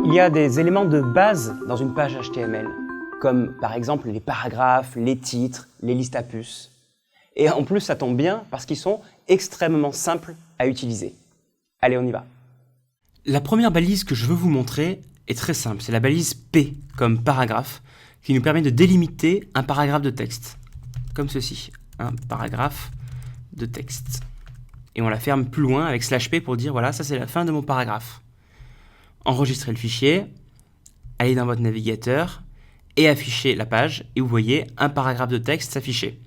Il y a des éléments de base dans une page HTML, comme par exemple les paragraphes, les titres, les listes à puces. Et en plus, ça tombe bien parce qu'ils sont extrêmement simples à utiliser. Allez, on y va. La première balise que je veux vous montrer est très simple. C'est la balise P, comme paragraphe, qui nous permet de délimiter un paragraphe de texte. Comme ceci, un paragraphe de texte. Et on la ferme plus loin avec /p pour dire, voilà, ça c'est la fin de mon paragraphe. Enregistrez le fichier, allez dans votre navigateur et affichez la page. Et vous voyez un paragraphe de texte s'afficher.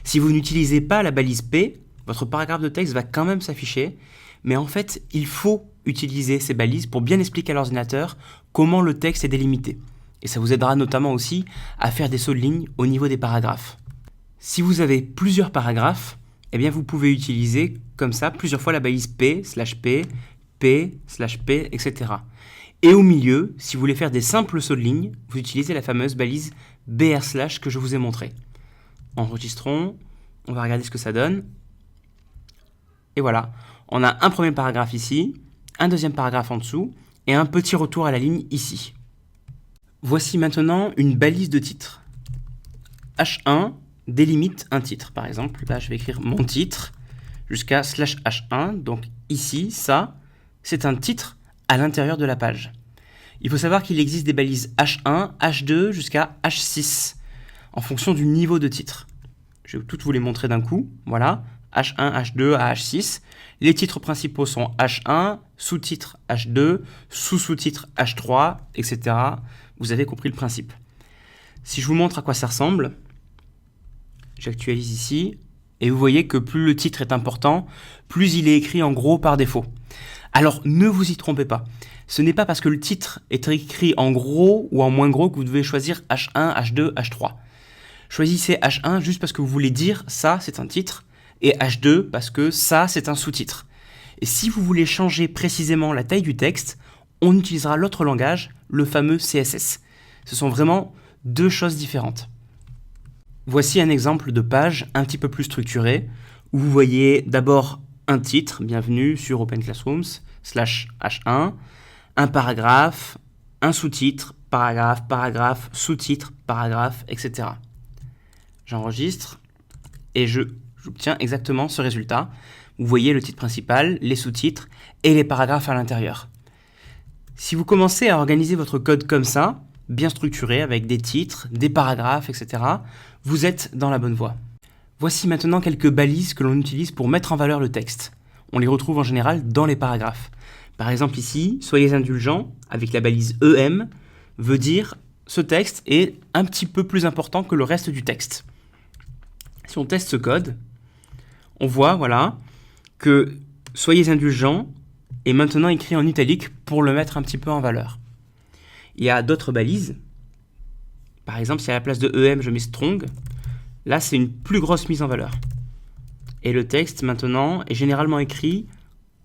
Si vous n'utilisez pas la balise P, votre paragraphe de texte va quand même s'afficher. Mais en fait, il faut utiliser ces balises pour bien expliquer à l'ordinateur comment le texte est délimité. Et ça vous aidera notamment aussi à faire des sauts de ligne au niveau des paragraphes. Si vous avez plusieurs paragraphes, eh bien vous pouvez utiliser comme ça plusieurs fois la balise P/P, P/P, etc. Et au milieu, si vous voulez faire des simples sauts de ligne, vous utilisez la fameuse balise BR/ que je vous ai montrée. Enregistrons, on va regarder ce que ça donne. Et voilà, on a un premier paragraphe ici, un deuxième paragraphe en dessous, et un petit retour à la ligne ici. Voici maintenant une balise de titre. H1 délimite un titre. Par exemple, là je vais écrire mon titre jusqu'à /H1. Donc ici, ça, c'est un titre à l'intérieur de la page. Il faut savoir qu'il existe des balises H1, H2 jusqu'à H6 en fonction du niveau de titre. Je vais toutes vous les montrer d'un coup. Voilà, H1, H2 à H6. Les titres principaux sont H1, sous-titre H2, sous-sous-titre H3, etc. Vous avez compris le principe. Si je vous montre à quoi ça ressemble, j'actualise ici, et vous voyez que plus le titre est important, plus il est écrit en gros par défaut. Alors ne vous y trompez pas, ce n'est pas parce que le titre est écrit en gros ou en moins gros que vous devez choisir H1, H2, H3. Choisissez H1 juste parce que vous voulez dire ça c'est un titre, et H2 parce que ça c'est un sous-titre. Et si vous voulez changer précisément la taille du texte, on utilisera l'autre langage, le fameux CSS. Ce sont vraiment deux choses différentes. Voici un exemple de page un petit peu plus structurée, où vous voyez d'abord un titre, bienvenue sur Open Classrooms, /H1, un paragraphe, un sous-titre, paragraphe, sous-titre, paragraphe, etc. J'enregistre et j'obtiens exactement ce résultat. Vous voyez le titre principal, les sous-titres et les paragraphes à l'intérieur. Si vous commencez à organiser votre code comme ça, bien structuré, avec des titres, des paragraphes, etc., vous êtes dans la bonne voie. Voici maintenant quelques balises que l'on utilise pour mettre en valeur le texte. On les retrouve en général dans les paragraphes. Par exemple ici, soyez indulgents, avec la balise EM, veut dire ce texte est un petit peu plus important que le reste du texte. Si on teste ce code, on voit voilà, que soyez indulgents est maintenant écrit en italique pour le mettre un petit peu en valeur. Il y a d'autres balises. Par exemple, si à la place de EM, je mets strong, là, c'est une plus grosse mise en valeur. Et le texte, maintenant, est généralement écrit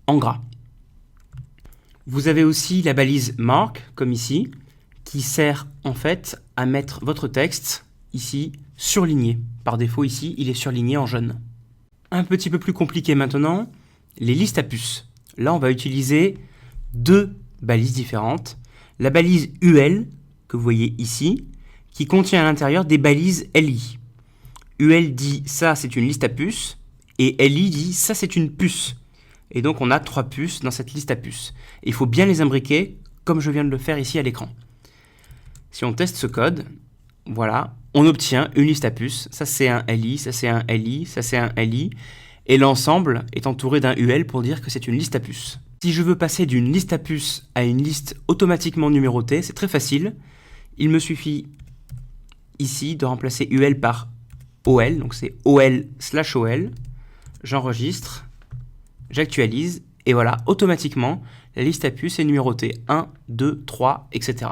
en gras. Vous avez aussi la balise mark, comme ici, qui sert en fait à mettre votre texte, ici, surligné. Par défaut, ici, il est surligné en jaune. Un petit peu plus compliqué maintenant, les listes à puces. Là, on va utiliser deux balises différentes. La balise UL, que vous voyez ici, qui contient à l'intérieur des balises LI. UL dit ça c'est une liste à puces, et LI dit ça c'est une puce. Et donc on a 3 puces dans cette liste à puces. Et il faut bien les imbriquer, comme je viens de le faire ici à l'écran. Si on teste ce code, voilà, on obtient une liste à puces. Ça c'est un LI, ça c'est un LI, ça c'est un LI. Et l'ensemble est entouré d'un UL pour dire que c'est une liste à puces. Si je veux passer d'une liste à puces à une liste automatiquement numérotée, c'est très facile. Il me suffit ici de remplacer UL par OL, donc c'est OL/OL. J'enregistre, j'actualise, et voilà, automatiquement, la liste à puces est numérotée 1, 2, 3, etc.